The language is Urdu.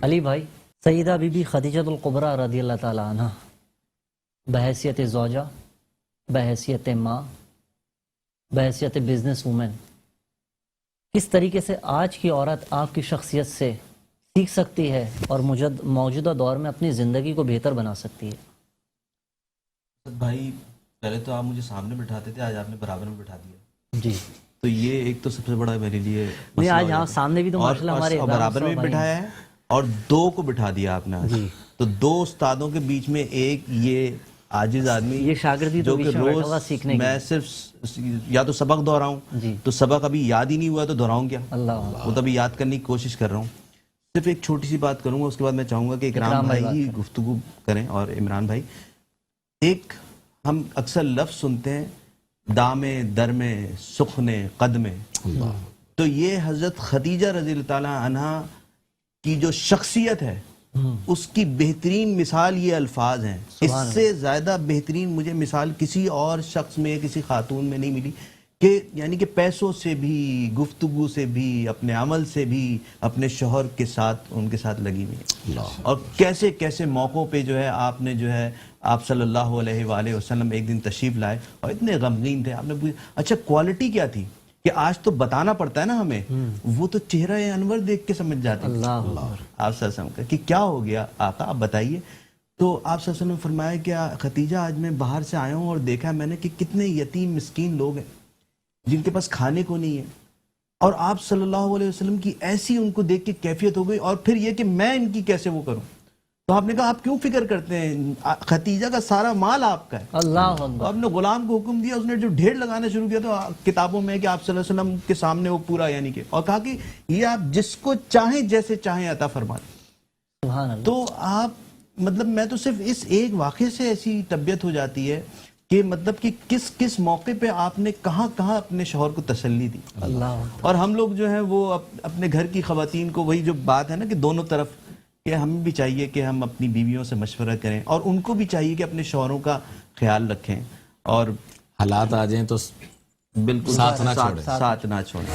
علی بھائی، سیدہ بی بی خدیجۃ الکبریٰ رضی اللہ تعالیٰ عنہ بحیثیت زوجہ، بحیثیت ماں، بحیثیت بزنس وومن، کس طریقے سے آج کی عورت آپ کی شخصیت سے سیکھ سکتی ہے اور موجودہ دور میں اپنی زندگی کو بہتر بنا سکتی ہے؟ بھائی پہلے تو آپ مجھے سامنے بٹھاتے تھے، آج آپ نے برابر میں بٹھا دیا. جی، تو یہ ایک تو سب سے بڑا میرے لیے نہیں آج یہاں سامنے بھی تو ماشاءاللہ ہمارے اور برابر میں بٹھایا ہے اور دو کو بٹھا دیا آپ نے آج. تو دو استادوں کے بیچ میں ایک یہ عاجز آدمی یہ شاگردی تو جو کہ روز میں صرف یا تو سبق دہراؤں تو سبق ابھی یاد ہی نہیں ہوا تو دہراؤں کیا، وہ تو ابھی یاد کرنے کی کوشش کر رہا ہوں. صرف ایک چھوٹی سی بات کروں گا، اس کے بعد میں چاہوں گا کہ اکرام بھائی ہی گفتگو کریں اور عمران بھائی. ایک ہم اکثر لفظ سنتے ہیں دامے درمے سخنے قدمے، تو یہ حضرت خدیجہ رضی اللہ تعالیٰ عنہ کی جو شخصیت ہے اس کی بہترین مثال یہ الفاظ ہیں. اس سے زیادہ بہترین مجھے مثال کسی اور شخص میں کسی خاتون میں نہیں ملی کہ یعنی کہ پیسوں سے بھی، گفتگو سے بھی، اپنے عمل سے بھی اپنے شوہر کے ساتھ ان کے ساتھ لگی ہوئی. اور کیسے کیسے موقعوں پہ جو ہے آپ نے جو ہے آپ صلی اللہ علیہ وآلہ وسلم ایک دن تشریف لائے اور اتنے غمگین تھے. آپ نے پوچھا اچھا کوالٹی کیا تھی کہ آج تو بتانا پڑتا ہے نا ہمیں، وہ تو چہرہ انور دیکھ کے سمجھ جاتے ہیں آپ صلی اللہ علیہ وسلم کہ کیا ہو گیا آقا آپ بتائیے. تو آپ صلی اللہ علیہ وسلم نے فرمایا کہ خدیجہ آج میں باہر سے آیا ہوں اور دیکھا میں نے کہ کتنے یتیم مسکین لوگ ہیں جن کے پاس کھانے کو نہیں ہے، اور آپ صلی اللہ علیہ وسلم کی ایسی ان کو دیکھ کے کیفیت ہو گئی، اور پھر یہ کہ میں ان کی کیسے وہ کروں. تو آپ نے کہا آپ کیوں فکر کرتے ہیں، خدیجہ کا سارا مال آپ کا ہے. اللہ اکبر. آپ نے غلام کو حکم دیا، اس نے جو ڈھیر لگانا شروع کیا تو کتابوں میں کہ آپ صلی اللہ علیہ وسلم کے سامنے وہ پورا یعنی کہ، اور کہا کہ یہ آپ جس کو چاہیں جیسے چاہیں عطا فرما دیں. سبحان اللہ. تو آپ مطلب میں تو صرف اس ایک واقعے سے ایسی طبیعت ہو جاتی ہے کہ مطلب کہ کس کس موقع پہ آپ نے کہاں کہاں اپنے شوہر کو تسلی دی. اور ہم لوگ جو ہیں وہ اپنے گھر کی خواتین کو وہی جو بات ہے نا کہ دونوں طرف، کہ ہمیں بھی چاہیے کہ ہم اپنی بیویوں سے مشورہ کریں اور ان کو بھی چاہیے کہ اپنے شوہروں کا خیال رکھیں اور حالات آ جائیں تو بالکل ساتھ نہ چھوڑیں. ساتھ نہ چھوڑیں.